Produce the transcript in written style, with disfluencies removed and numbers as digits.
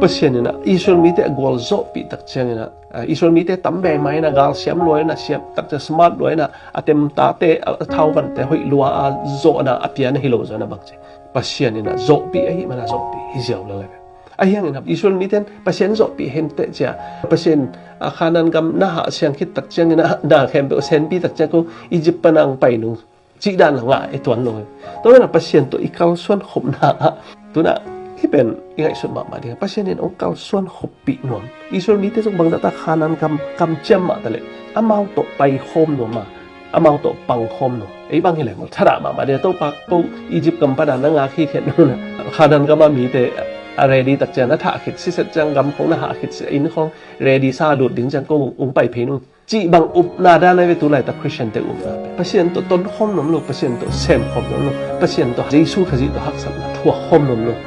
pasien na Israel mite gol zo pi tak chang na Israel mite tambe mai na gal siam loi na siam tak smart loi na atem ta te thau ban te hoi lua a zo na apia na hilo zo na bang che pasien na zo pi ai mana zo pi hi jaw la ayang na Israel miten pasien zo pi hem te cha pasien khanan gam na ha siang khit tak chang na khem be sen pi tak cha ko Egypt panang pai nu chi dan nga e tuan loi to na pasien to ikal suan khop na tu naที่เป็นยังไงส่วนมาดีครับเพราะฉะนั้นองค์การส่วนขบปีนวลอิสราเอลมีที่ส่งบางตาขานันกำเจมมาแต่เลยอามาโตไปโคมนวลมาอามาโตปังโคมนวลไอ้บางทีแหละมันชรามาเดี๋ยวต้องปักต้องอียิปต์กำปนานังอาคีเขียนนู่นนะขานันก็มามีแต่อะไรดีตักเจนนัทขิดสิเสจังกำของนัทขิดอินของเรดีซาดูดดิ้งจังก็องไปเพนุจีบางอุปนาดาในเวทุไลตาคริสเตียนเตอุปนาเพราะฉะนั้นตัวต้นโคมนวลลูกเพราะฉะนั้นตัวเซมโคมนวลลูกเพราะฉะนั้นตัวเยซูขจิตตัวฮักสันทั่วโคมนวลลูก